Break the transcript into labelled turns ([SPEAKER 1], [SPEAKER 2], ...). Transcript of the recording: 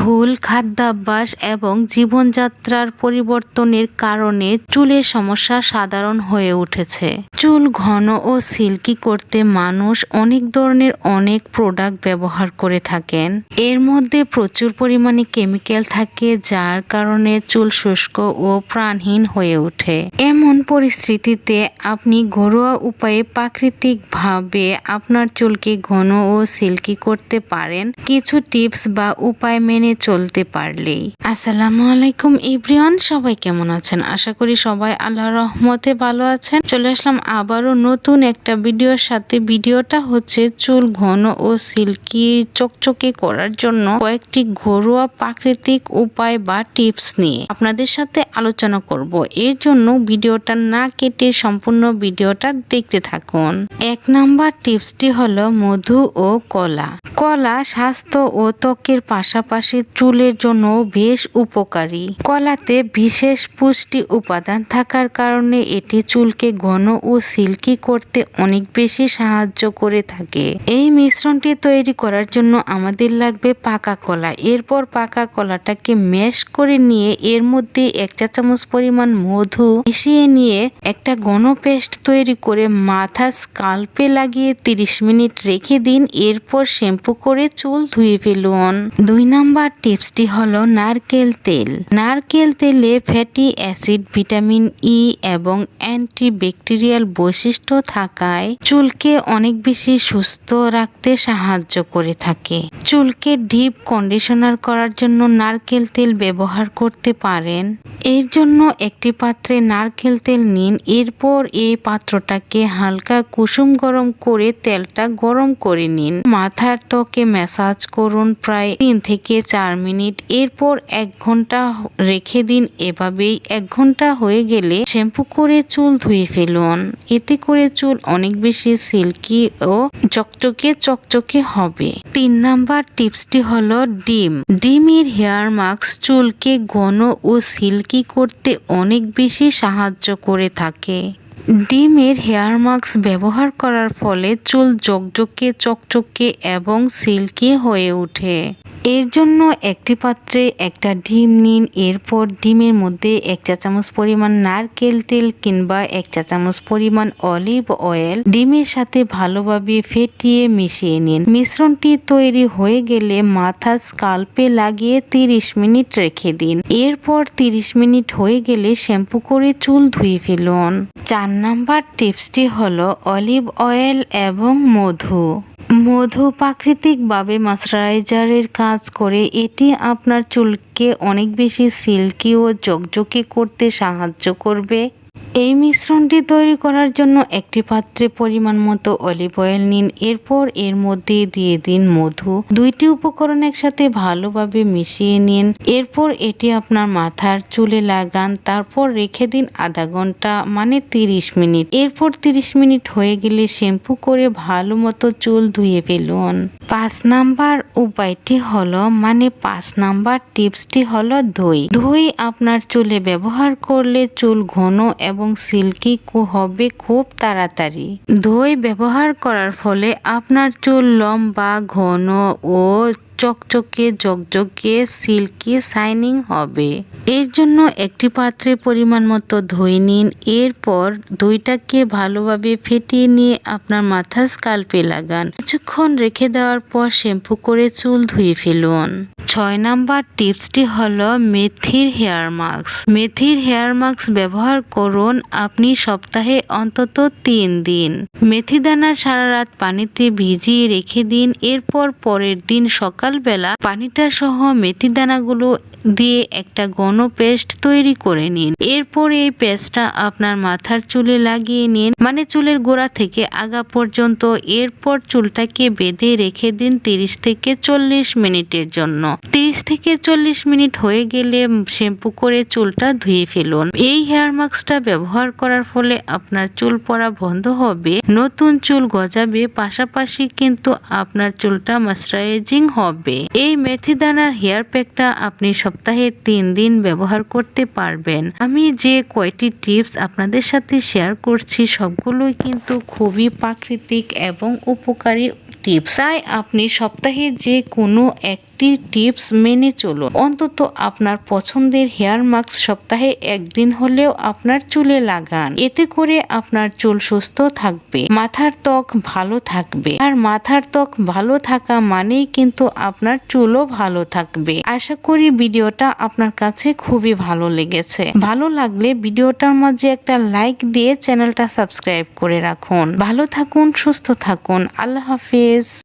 [SPEAKER 1] ভুল খাদ্যাভ্যাস এবং জীবনযাত্রার পরিবর্তনের কারণে চুলের সমস্যা সাধারণ হয়ে উঠেছে। চুল ঘন ও সিল্কি করতে মানুষ অনেক ধরনের অনেক প্রোডাক্ট ব্যবহার করে থাকেন। এর মধ্যে প্রচুর পরিমাণে কেমিক্যাল থাকে, যার কারণে চুল শুষ্ক ও প্রাণহীন হয়ে ওঠে। এমন পরিস্থিতিতে আপনি ঘরোয়া উপায়ে প্রাকৃতিকভাবে আপনার চুলকে ঘন ও সিল্কি করতে পারেন কিছু টিপস বা উপায় মেনে চলতে পারলেই। আসসালামু আলাইকুম এভরিওয়ান, সবাই কেমন আছেন? আশা করি সবাই আল্লাহর রহমতে ভালো আছেন। চলে আসলাম আবারও নতুন একটা ভিডিওর সাথে। ভিডিওটা হচ্ছে চুল ঘন ও সিল্কি চকচকে করার জন্য কয়েকটি ঘরোয়া প্রাকৃতিক উপায় বা টিপস নিয়ে আপনাদের সাথে আলোচনা করব। এর জন্য ভিডিওটা না কেটে সম্পূর্ণ ভিডিওটা দেখতে থাকুন। 1 নাম্বার টিপসটি হলো মধু ও কলা। কলা স্বাস্থ্য ও ত্বকের পাশাপাশি চুলের জন্য বেশ উপকারী। কলাতে বিশেষ পুষ্টি উপাদান থাকার কারণে এটি চুলকে ঘন ও সিল্কি করতে অনেক বেশি সাহায্য করে থাকে। এই মিশ্রণটি তৈরি করার জন্য আমাদের লাগবে পাকা কলা। এরপর পাকা কলাটাকে ম্যাশ করে নিয়ে এর মধ্যে 1 চা চামচ পরিমাণ মধু মিশিয়ে নিয়ে একটা ঘন পেস্ট তৈরি করে মাথা স্কাল্পে লাগিয়ে 30 মিনিট রেখে দিন। এরপর শ্যাম্পু করে চুল ধুয়ে ফেলুন। 2 নাম্বার টিপসটি হলো নারকেল তেল। নারকেল তেলে ফ্যাটি অ্যাসিড, ভিটামিন ই এবং অ্যান্টিব্যাকটেরিয়াল বৈশিষ্ট্য থাকায় চুলকে অনেক বেশি সুস্থ রাখতে সাহায্য করে থাকে। চুলকে ডিপ কন্ডিশনার করার জন্য নারকেল তেল ব্যবহার করতে পারেন। এর জন্য একটি পাত্রে নারকেল তেল নিন। এরপর এই পাত্রটাকে হালকা কুসুম গরম করে তেলটা গরম করে নিন। মাথার ত্বকে ম্যাসাজ করুন প্রায় 3 থেকে 4 মিনিট। এরপর 1 ঘন্টা রেখে দিন। এভাবেই 1 ঘন্টা হয়ে গেলে শ্যাম্পু করে চুল ধুয়ে ফেলুন। এতে করে চুল অনেক বেশি সিল্কি ও চকচকে হবে। 3 নাম্বার টিপসটি হলো ডিম। ডিমের হেয়ার মাস্ক চুলকে ঘন ও সিল্কি করতে অনেক বেশি সাহায্য করে থাকে। ডিমের হেয়ার মাস্ক ব্যবহার করার ফলে চুল চকচকে এবং সিল্কি হয়ে ওঠে। এর জন্য একটি পাত্রে একটা ডিম নিন। এরপর ডিমের মধ্যে 1 চা চামচ পরিমাণ নারকেল তেল কিংবা 1 চা চামচ পরিমাণ অলিভ অয়েল ডিমের সাথে ভালোভাবে ফেটিয়ে মিশিয়ে নিন। মিশ্রণটি তৈরি হয়ে গেলে মাথা স্কাল্পে লাগিয়ে 30 মিনিট রেখে দিন। এরপর 30 মিনিট হয়ে গেলে শ্যাম্পু করে চুল ধুয়ে ফেলুন। 4 নাম্বার টিপসটি হলো অলিভ অয়েল এবং মধু। মধু প্রাকৃতিকভাবে ময়েশ্চারাইজারের কাজ করে। এটি আপনার চুলকে অনেক বেশি সিল্কি ও চকচকে করতে সাহায্য করবে। এই মিশ্রণটি তৈরি করার জন্য একটি পাত্রে পরিমাণ মতো অলিভ অয়েল নিন। এরপর এর মধ্যে দিয়ে দিন মধু। 2টি উপকরণ একসাথে ভালোভাবে মিশিয়ে নিন। এরপর এটি আপনার মাথার চুলে লাগান। তারপর রেখে দিন আধা ঘন্টা মানে 30 মিনিট। এরপর 30 মিনিট হয়ে গেলে শ্যাম্পু করে ভালো মতো চুল ধুয়ে ফেলুন। 5 নাম্বার উপায়টি হলো 5 নাম্বার টিপসটি হলো দই। দই আপনার চুলে ব্যবহার করলে চুল ঘন এবং সিল্কি হবে খুব তাড়াতাড়ি। দই ব্যবহার করার ফলে আপনার চুল লম্বা, ঘন ও চকচকে সিল্কি শাইনিং হবে। এর জন্য একটি পাত্রে পরিমাণ মতো দই নিন। এরপর দইটাকে ভালোভাবে ফেটিয়ে নিয়ে আপনার মাথা স্কাল্পে লাগান। কিছুক্ষণ রেখে দেওয়ার পর শ্যাম্পু করে চুল ধুয়ে ফেলুন। 6 নাম্বার টিপসটি হলো মেথির হেয়ার মাস্ক। মেথির হেয়ার মাস্ক ব্যবহার করুন আপনি সপ্তাহে অন্তত 3 দিন। মেথি দানা সারা রাত পানিতে ভিজিয়ে রেখে দিন। এরপর পরের দিন সকালবেলা পানিটা সহ মেথি দানাগুলো দিয়ে একটা ঘন পেস্ট তৈরি করে নিন। এরপর এই পেস্টটা আপনার মাথার চুলে লাগিয়ে নিন, মানে চুলের গোড়া থেকে আগা পর্যন্ত। এরপর চুলটাকে বেঁধে রেখে দিন 30 থেকে 40 মিনিটের জন্য। 30 থেকে 40 মিনিট হয়ে গেলে শ্যাম্পু করে চুলটা ধুয়ে ফেলুন। এই হেয়ার মাস্কটা ব্যবহার করার ফলে আপনার চুল পড়া বন্ধ হবে, নতুন চুল গজাবে, পাশাপাশি কিন্তু আপনার চুলটা ময়েশ্চারাইজিং হবে। এই মেথি দানার হেয়ার প্যাকটা আপনি সপ্তাহে 3 দিন ব্যবহার করতে পারবেন। আমি যে কয়টি টিপস আপনাদের সাথে শেয়ার করছি সবগুলোই কিন্তু খুবই প্রাকৃতিক এবং উপকারী টিপস। তাই আপনি সপ্তাহে যে কোনো কয়েকটি টিপস মেনে চলুন। অন্তত আপনার পছন্দের হেয়ার মাস্ক সপ্তাহে একদিন হলেও আপনার চুলে লাগান। এতে করে আপনার চুল সুস্থ থাকবে, মাথার ত্বক ভালো থাকবে। আর মাথার ত্বক ভালো থাকা মানেই কিন্তু আপনার চুলও ভালো থাকবে। আশা করি ভিডিওটা আপনার কাছে খুবই ভালো লেগেছে। ভালো লাগলে ভিডিওটার মাঝে একটা লাইক দিয়ে চ্যানেলটা সাবস্ক্রাইব করে রাখুন। ভালো থাকুন, সুস্থ থাকুন। আল্লাহ হাফেজ।